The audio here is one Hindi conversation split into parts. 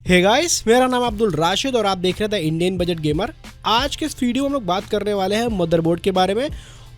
हे गाइस, मेरा नाम अब्दुल राशिद और आप देख रहे थे इंडियन बजट गेमर। आज के इस वीडियो में हम लोग बात करने वाले हैं मदरबोर्ड के बारे में।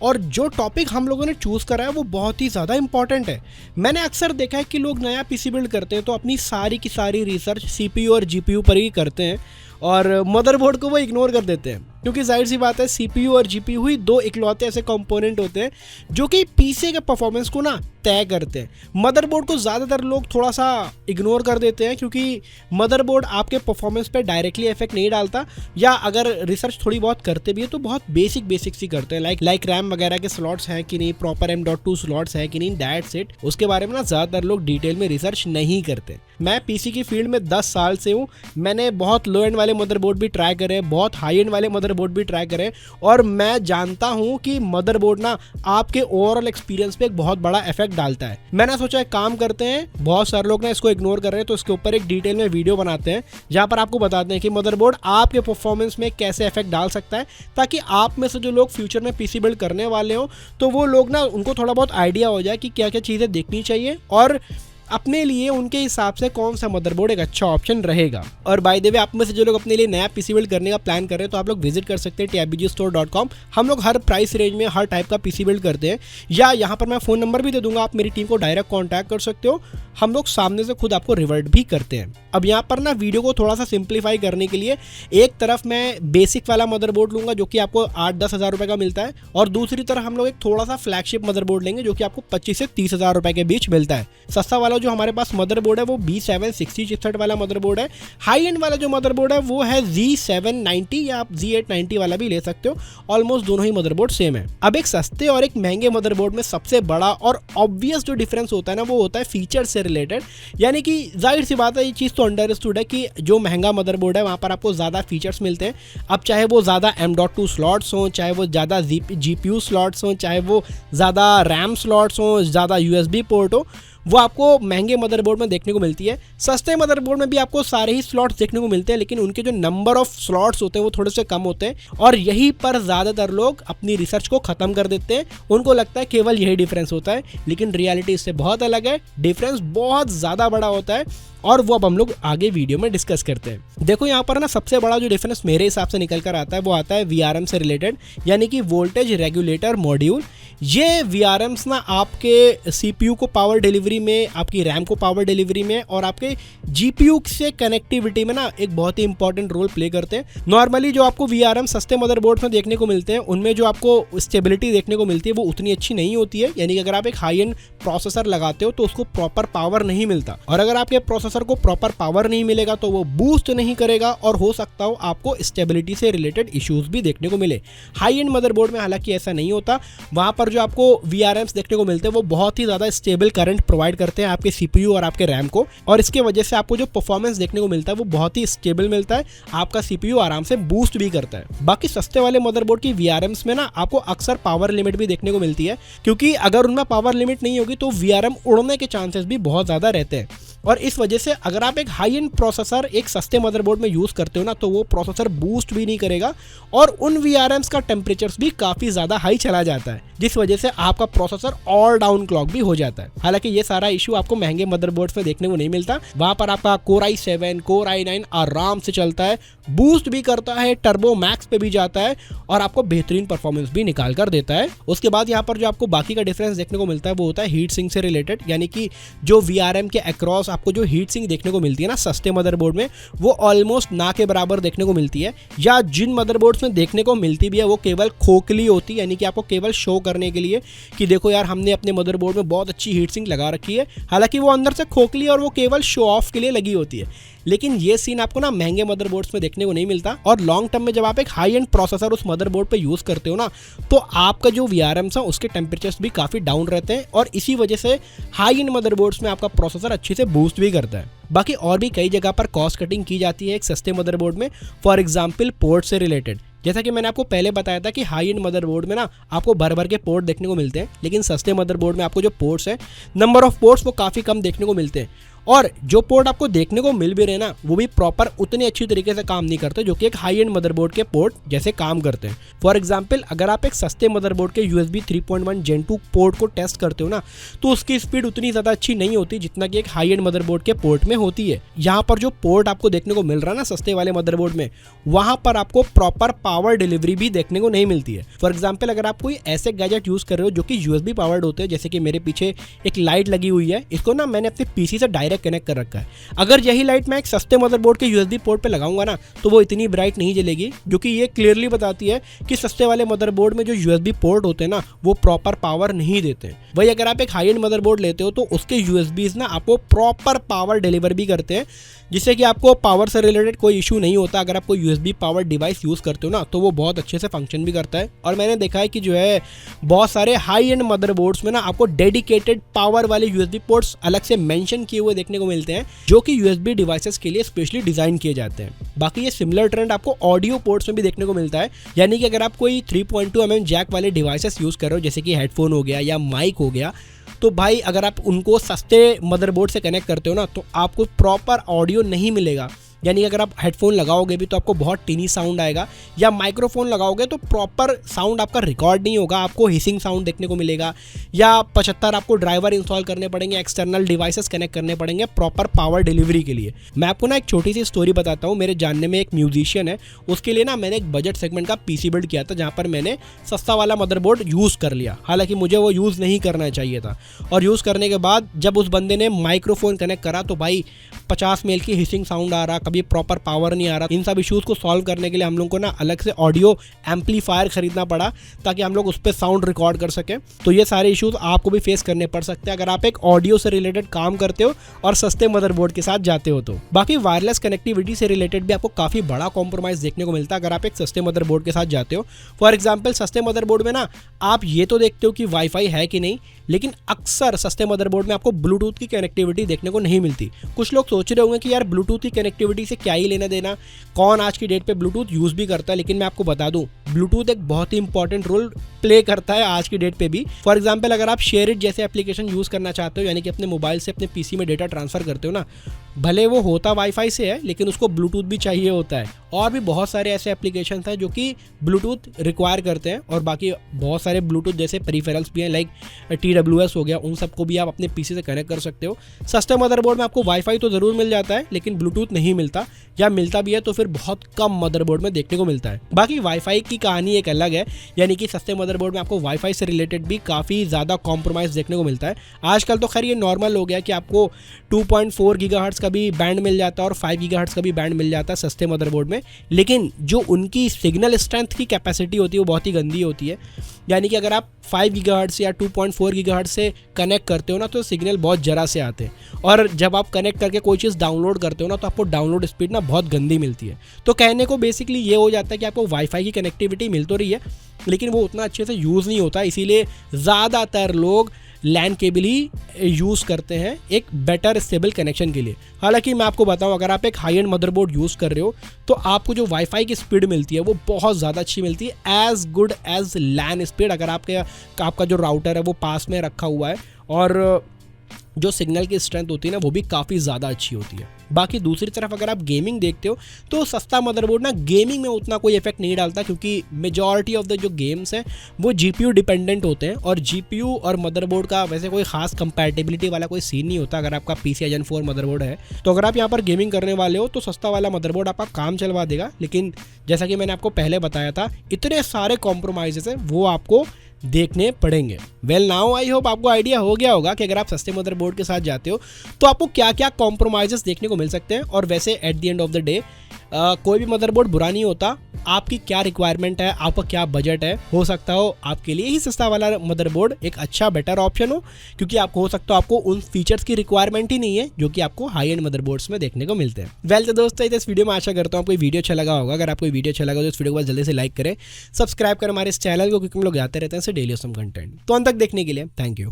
और जो टॉपिक हम लोगों ने चूज़ करा है वो बहुत ही ज़्यादा इंपॉर्टेंट है। मैंने अक्सर देखा है कि लोग नया पीसी बिल्ड करते हैं तो अपनी सारी की सारी रिसर्च सीपीयू और जीपीयू पर ही करते हैं और मदरबोर्ड को वो इग्नोर कर देते हैं, क्योंकि जाहिर सी बात है सीपीयू और जीपीयू ही दो इकलौते ऐसे कंपोनेंट होते हैं जो कि पीसी के परफॉर्मेंस को ना तय करते हैं। मदरबोर्ड को ज़्यादातर लोग थोड़ा सा इग्नोर कर देते हैं क्योंकि मदरबोर्ड आपके परफॉर्मेंस पे डायरेक्टली इफेक्ट नहीं डालता, या अगर रिसर्च थोड़ी बहुत करते भी है तो बहुत बेसिक सी करते हैं। लाइक रैम वगैरह के स्लॉट्स हैं कि नहीं, प्रॉपर M.2 स्लॉट्स है कि नहीं, दैट्स इट। उसके बारे में ना ज़्यादातर लोग डिटेल में रिसर्च नहीं करते। मैं पीसी की फील्ड में 10 साल से हूँ। मैंने बहुत लो एंड वाले मदरबोर्ड भी ट्राई करे, बहुत हाई एंड वाले मदरबोर्ड भी ट्राई करे, और मैं जानता हूँ कि मदरबोर्ड ना आपके ओवरऑल एक्सपीरियंस पे एक बहुत बड़ा इफेक्ट डालता है। मैंने सोचा एक काम करते हैं, बहुत सारे लोग ना इसको इग्नोर कर रहे हैं तो इसके ऊपर एक डिटेल में वीडियो बनाते हैं जहाँ पर आपको बताते हैं कि मदरबोर्ड आपके परफॉर्मेंस में कैसे इफेक्ट डाल सकता है, ताकि आप में से जो लोग फ्यूचर में पीसी बिल्ड करने वाले हो तो वो लोग ना उनको थोड़ा बहुत आइडिया हो जाए कि क्या क्या चीज़ें देखनी चाहिए और अपने लिए उनके हिसाब से कौन सा मदरबोर्ड एक अच्छा ऑप्शन रहेगा। और बाय द वे, आप में से जो लोग अपने लिए नया पीसी बिल्ड करने का प्लान कर रहे हैं तो आप लोग विजिट कर सकते हैं tabgstore.com। हम लोग हर प्राइस रेंज में हर टाइप का पीसी बिल्ड करते हैं, या यहाँ पर मैं फ़ोन नंबर भी दे दूंगा, आप मेरी टीम को डायरेक्ट कॉन्टैक्ट कर सकते हो। हम लोग सामने से खुद आपको रिवर्ट भी करते हैं। अब यहाँ पर ना वीडियो को थोड़ा सा सिंप्लीफाई करने के लिए एक तरफ मैं बेसिक वाला मदरबोर्ड लूँगा जो कि आपको 8-10 हज़ार रुपये का मिलता है, और दूसरी तरफ हम लोग एक थोड़ा सा फ्लैगशिप मदरबोर्ड लेंगे जो कि आपको 25 से 30 हज़ार रुपये के बीच मिलता है। सस्ता वाला जो हमारे पास मदरबोर्ड है वो B760 चिपसेट वाला मदरबोर्ड है। हाई एंड वाला जो मदरबोर्ड है वो है Z790, या आप Z890 वाला भी ले सकते हो। ऑलमोस्ट दोनों ही मदरबोर्ड सेम है। अब एक सस्ते और एक महंगे मदरबोर्ड में सबसे बड़ा और ऑब्वियस जो डिफरेंस होता है ना वो होता है फीचर से रिलेटेड। यानी कि जाहिर सी बात है, ये चीज़ तो अंडरस्टूड है कि जो महंगा मदरबोर्ड है वहाँ पर आपको ज़्यादा फीचर्स मिलते हैं। अब चाहे वो ज़्यादा M.2 स्लॉट्स हों, चाहे वो ज़्यादा GPU स्लॉट्स हों, चाहे वो ज़्यादा रैम स्लॉट्स हों, ज़्यादा USB पोर्ट हो, वो आपको महंगे मदरबोर्ड में देखने को मिलती है। सस्ते मदरबोर्ड में भी आपको सारे ही स्लॉट्स देखने को मिलते हैं, लेकिन उनके जो नंबर ऑफ स्लॉट्स होते हैं वो थोड़े से कम होते हैं, और यहीं पर ज़्यादातर लोग अपनी रिसर्च को ख़त्म कर देते हैं। उनको लगता है केवल यही डिफरेंस होता है, लेकिन रियलिटी इससे बहुत अलग है। डिफरेंस बहुत ज़्यादा बड़ा होता है, और वो अब हम लोग आगे वीडियो में डिस्कस करते हैं। देखो यहाँ पर ना सबसे बड़ा जो डिफरेंस मेरे हिसाब से निकल कर आता है वो आता है VRM से रिलेटेड, यानी कि वोल्टेज रेगुलेटर मॉड्यूल। ये VRMs ना आपके CPU को पावर डिलीवरी में, आपकी रैम को पावर डिलीवरी में, और आपके GPU से कनेक्टिविटी में ना एक बहुत ही इंपॉर्टेंट रोल प्ले करते हैं। नॉर्मली जो आपको VRM सस्ते मदरबोर्ड में देखने को मिलते हैं उनमें जो आपको स्टेबिलिटी देखने को मिलती है वो उतनी अच्छी नहीं होती है। यानी कि अगर आप एक हाई एंड प्रोसेसर लगाते हो तो उसको प्रॉपर पावर नहीं मिलता, और अगर आपके प्रोसेसर को प्रॉपर पावर नहीं मिलेगा तो वो बूस्ट नहीं करेगा, और हो सकता हो आपको स्टेबिलिटी से रिलेटेड इश्यूज भी देखने को मिले। हाई एंड मदरबोर्ड में हालांकि ऐसा नहीं होता। वहां पर जो आपको VRMs देखने को मिलते हैं वो बहुत ही ज़्यादा स्टेबल करंट प्रोवाइड करते हैं आपके CPU और आपके रैम को, और इसके वजह से आपको जो परफॉर्मेंस देखने को मिलता है वो बहुत ही स्टेबल मिलता है। आपका CPU आराम से बूस्ट भी करता है। बाकी सस्ते वाले मदरबोर्ड की VRMs में ना आपको अक्सर पावर लिमिट भी देखने को मिलती है, क्योंकि अगर उनमें पावर लिमिट नहीं होगी तो VRM उड़ने के चांसेस भी बहुत ज़्यादा रहते हैं। और इस वजह से अगर आप एक हाई एंड प्रोसेसर एक सस्ते मदरबोर्ड में यूज़ करते हो ना तो वो प्रोसेसर बूस्ट भी नहीं करेगा, और उन VRMs का टेम्परेचर्स भी काफ़ी ज़्यादा हाई चला जाता है, जिस वजह से आपका प्रोसेसर ऑल डाउन क्लॉक भी हो जाता है। हालांकि ये सारा इशू आपको महंगे मदरबोर्ड्स में देखने को नहीं मिलता। वहाँ पर आपका Core i7, Core i9 आराम से चलता है, बूस्ट भी करता है, टर्बो मैक्स पे भी जाता है, और आपको बेहतरीन परफॉर्मेंस भी निकाल कर देता है। उसके बाद यहाँ पर जो आपको बाकी का डिफरेंस देखने को मिलता है वो होता है हीट सिंक से रिलेटेड। यानी कि जो VRM के अक्रॉस आपको जो हीट सिंक देखने को मिलती है ना सस्ते मदरबोर्ड में, वो ऑलमोस्ट ना के बराबर देखने को मिलती है, या जिन मदरबोर्ड्स में देखने को मिलती भी है वो केवल खोखली होती है। यानी कि आपको केवल शो करने के लिए कि देखो यार हमने अपने मदरबोर्ड में बहुत अच्छी हीट सिंक लगा रखी है, हालांकि वो अंदर से खोखली और वो केवल शो ऑफ के लिए लगी होती है। लेकिन ये सीन आपको ना महंगे मदरबोर्ड्स में देखने को नहीं मिलता, और लॉन्ग टर्म में जब आप एक हाई एंड प्रोसेसर उस मदरबोर्ड पे यूज़ करते हो ना तो आपका जो VRMs है उसके टेम्परेचर्स भी काफ़ी डाउन रहते हैं, और इसी वजह से हाई एंड मदरबोर्ड्स में आपका प्रोसेसर अच्छे से बूस्ट भी करता है। बाकी और भी कई जगह पर कॉस्ट कटिंग की जाती है एक सस्ते मदरबोर्ड में। फॉर एग्जाम्पल पोर्ट से रिलेटेड, जैसा कि मैंने आपको पहले बताया था कि हाई एंड मदरबोर्ड में ना आपको भर भर के पोर्ट देखने को मिलते हैं, लेकिन सस्ते मदरबोर्ड में आपको जो पोर्ट्स है, नंबर ऑफ पोर्ट्स वो काफ़ी कम देखने को मिलते हैं। और जो पोर्ट आपको देखने को मिल भी रहे ना, वो भी प्रॉपर उतने अच्छी तरीके से काम नहीं करते जो कि एक हाई एंड मदरबोर्ड के पोर्ट जैसे काम करते हैं। फॉर एग्जांपल, अगर आप एक सस्ते मदरबोर्ड के USB 3.1 Gen 2 पोर्ट को टेस्ट करते हो ना, तो उसकी स्पीड उतनी ज़्यादा अच्छी नहीं होती जितना कि एक हाई एंड मदरबोर्ड के पोर्ट में होती है। यहाँ पर जो पोर्ट आपको देखने को मिल रहा है ना सस्ते वाले मदरबोर्ड में, वहाँ पर आपको प्रॉपर पावर डिलीवरी भी देखने को नहीं मिलती है। फॉर एग्जाम्पल, अगर आप कोई ऐसे गैजेट यूज़ कर रहे हो जो कि USB पावर्ड होते हैं, जैसे कि मेरे पीछे एक लाइट लगी हुई है, इसको ना मैंने अपने PC से डायरेक्ट कनेक्ट कर रखा है। अगर यही लाइट मैं एक सस्ते मदरबोर्ड के USB पोर्ट पे लगाऊंगा ना, तो वो इतनी ब्राइट नहीं जलेगी, जो कि ये क्लियरली बताती है कि सस्ते वाले मदरबोर्ड में जो USB पोर्ट होते हैं ना, वो प्रॉपर पावर नहीं देते हैं। वही अगर आप एक हाई एंड मदरबोर्ड लेते हो तो उसके USBs ना आपको प्रॉपर पावर डिलीवर भी करते हैं, जिससे कि आपको पावर से रिलेटेड कोई इशू नहीं होता। अगर आप कोई USB पावर डिवाइस यूज़ करते हो ना, तो वो बहुत अच्छे से फंक्शन भी करता है। और मैंने देखा है कि जो है बहुत सारे हाई एंड मदरबोर्ड्स में ना आपको डेडिकेटेड पावर वाले USB पोर्ट्स अलग से मेंशन किए हुए देखने को मिलते हैं, जो कि USB डिवाइसेस के लिए स्पेशली डिज़ाइन किए जाते हैं। बाकी ये सिमिलर ट्रेंड आपको ऑडियो पोर्ट्स में भी देखने को मिलता है, यानी कि अगर आप कोई 3.2 mm जैक वाले डिवाइसेस यूज़ कर रहे हो, जैसे कि हेडफोन हो गया या माइक हो गया, तो भाई अगर आप उनको सस्ते मदरबोर्ड से कनेक्ट करते हो ना, तो आपको प्रॉपर ऑडियो नहीं मिलेगा। यानी अगर आप हेडफोन लगाओगे भी तो आपको बहुत टीनी साउंड आएगा, या माइक्रोफोन लगाओगे तो प्रॉपर साउंड आपका रिकॉर्ड नहीं होगा, आपको हिसिंग साउंड देखने को मिलेगा, या 75 आपको ड्राइवर इंस्टॉल करने पड़ेंगे, एक्सटर्नल डिवाइसेस कनेक्ट करने पड़ेंगे प्रॉपर पावर डिलीवरी के लिए। मैं आपको ना एक छोटी सी स्टोरी बताता हूँ। मेरे जानने में एक म्यूजिशियन है, उसके लिए ना मैंने एक बजट सेगमेंट का PC बिल्ड किया था, जहाँ पर मैंने सस्ता वाला मदरबोर्ड यूज़ कर लिया। हालांकि मुझे वो यूज़ नहीं करना चाहिए था, और यूज़ करने के बाद जब उस बंदे ने माइक्रोफोन कनेक्ट करा तो भाई 50 मेल की हिसिंग साउंड आ रहा, कभी प्रॉपर पावर नहीं आ रहा। इन सब इश्यूज़ को सॉल्व करने के लिए हम लोग को ना अलग से ऑडियो एम्पलीफायर खरीदना पड़ा, ताकि हम लोग उस पर साउंड रिकॉर्ड कर सकें। तो ये सारे इश्यूज़ आपको भी फेस करने पड़ सकते हैं अगर आप एक ऑडियो से रिलेटेड काम करते हो और सस्ते मदरबोर्ड के साथ जाते हो। तो बाकी वायरलेस कनेक्टिविटी से रिलेटेड भी आपको काफ़ी बड़ा कॉम्प्रोमाइज़ देखने को मिलता है अगर आप एक सस्ते मदरबोर्ड के साथ जाते हो। फॉर एग्जाम्पल, सस्ते मदरबोर्ड में ना आप ये तो देखते हो कि वाईफाई है कि नहीं, लेकिन अक्सर सस्ते मदरबोर्ड में आपको ब्लूटूथ की कनेक्टिविटी देखने को नहीं मिलती। कुछ लोग सोच रहे होंगे कि यार ब्लूटूथ की कनेक्टिविटी से क्या ही लेना देना, कौन आज की डेट पे ब्लूटूथ यूज़ भी करता है। लेकिन मैं आपको बता दूं, ब्लूटूथ एक बहुत ही इंपॉर्टेंट रोल प्ले करता है आज की डेट पे भी। फॉर एग्जांपल, अगर आप शेयर इट जैसे एप्लीकेशन यूज़ करना चाहते हो, यानी कि अपने मोबाइल से अपने PC में डेटा ट्रांसफ़र करते हो ना, भले वो होता वाईफाई से है, लेकिन उसको ब्लूटूथ भी चाहिए होता है। और भी बहुत सारे ऐसे एप्लीकेशंस हैं जो कि ब्लूटूथ रिक्वायर करते हैं, और बाकी बहुत सारे ब्लूटूथ जैसे पेरिफेरल्स भी हैं, लाइक TWS हो गया, उन सबको भी आप अपने PC से कनेक्ट कर सकते हो। सस्ते मदरबोर्ड में आपको वाईफाई तो ज़रूर मिल जाता है, लेकिन ब्लूटूथ नहीं मिलता, या मिलता भी है तो फिर बहुत कम मदरबोर्ड में देखने को मिलता है। बाकी वाईफाई की कहानी एक अलग है, यानी कि सस्ते मदरबोर्ड में आपको वाईफाई से रिलेटेड भी काफ़ी ज़्यादा कॉम्प्रोमाइज़ देखने को मिलता है। आजकल तो खैर ये नॉर्मल हो गया कि आपको 2.4 गीगाहर्ट्ज़ का भी बैंड मिल जाता है और 5 गीगाहर्ट्ज़ का भी बैंड मिल जाता है सस्ते मदरबोर्ड में, लेकिन जो उनकी सिग्नल स्ट्रेंथ की कैपेसिटी होती है वो बहुत ही गंदी होती है। यानी कि अगर आप 5 गीगाहर्ट्ज़ या 2.4 गीगाहर्ट्ज़ से कनेक्ट करते हो ना, तो सिग्नल बहुत जरा से आते हैं, और जब आप कनेक्ट करके कोई चीज़ डाउनलोड करते हो ना, तो आपको डाउनलोड स्पीड ना बहुत गंदी मिलती है। तो कहने को बेसिकली ये हो जाता है कि आपको वाईफाई की कनेक्टिविटी मिल तो रही है, लेकिन वो उतना अच्छे से यूज़ नहीं होता। इसीलिए ज़्यादातर लोग लैन केबल ही यूज़ करते हैं एक बेटर स्टेबल कनेक्शन के लिए। हालांकि मैं आपको बताऊं, अगर आप एक हाई एंड मदरबोर्ड यूज़ कर रहे हो तो आपको जो वाईफाई की स्पीड मिलती है वो बहुत ज़्यादा अच्छी मिलती है, एज गुड एज लैन स्पीड, अगर आपका जो राउटर है वो पास में रखा हुआ है, और जो सिग्नल की स्ट्रेंथ होती है ना वो भी काफ़ी ज़्यादा अच्छी होती है। बाकी दूसरी तरफ अगर आप गेमिंग देखते हो तो सस्ता मदरबोर्ड ना गेमिंग में उतना कोई इफेक्ट नहीं डालता, क्योंकि मेजॉरिटी ऑफ द जो गेम्स हैं वो GPU डिपेंडेंट होते हैं, और GPU और मदरबोर्ड का वैसे कोई खास कंपैटिबिलिटी वाला कोई सीन नहीं होता। अगर आपका PC Gen 4 मदरबोर्ड है तो अगर आप यहाँ पर गेमिंग करने वाले हो तो सस्ता वाला मदरबोर्ड आपका काम चलवा देगा, लेकिन जैसा कि मैंने आपको पहले बताया था, इतने सारे कॉम्प्रोमाइज़ेस हैं वो आपको देखने पड़ेंगे। वेल नाउ आई होप आपको आइडिया हो गया होगा कि अगर आप सस्ते मदरबोर्ड के साथ जाते हो तो आपको क्या क्या कॉम्प्रोमाइज़ेस देखने को मिल सकते हैं। और वैसे at the end of the day कोई भी मदरबोर्ड बुरा नहीं होता, आपकी क्या रिक्वायरमेंट है, आपका क्या बजट है, हो सकता हो आपके लिए ही सस्ता वाला मदरबोर्ड एक अच्छा बेटर ऑप्शन हो, क्योंकि आपको हो सकता हो आपको उन फीचर्स की रिक्वायरमेंट ही नहीं है जो कि आपको हाई एंड मदरबोर्ड्स में देखने को मिलते हैं। वेल तो दोस्तों, इस वीडियो में आशा करता हूँ आपको वीडियो अच्छा लगा होगा। अगर आपको वीडियो अच्छा लगा तो इस वीडियो को जल्दी से लाइक करें, सब्सक्राइब करें हमारे इस चैनल को, क्योंकि हम लोग आते रहते हैं डेली ऑसम कंटेंट। तो अंत तक देखने के लिए थैंक यू।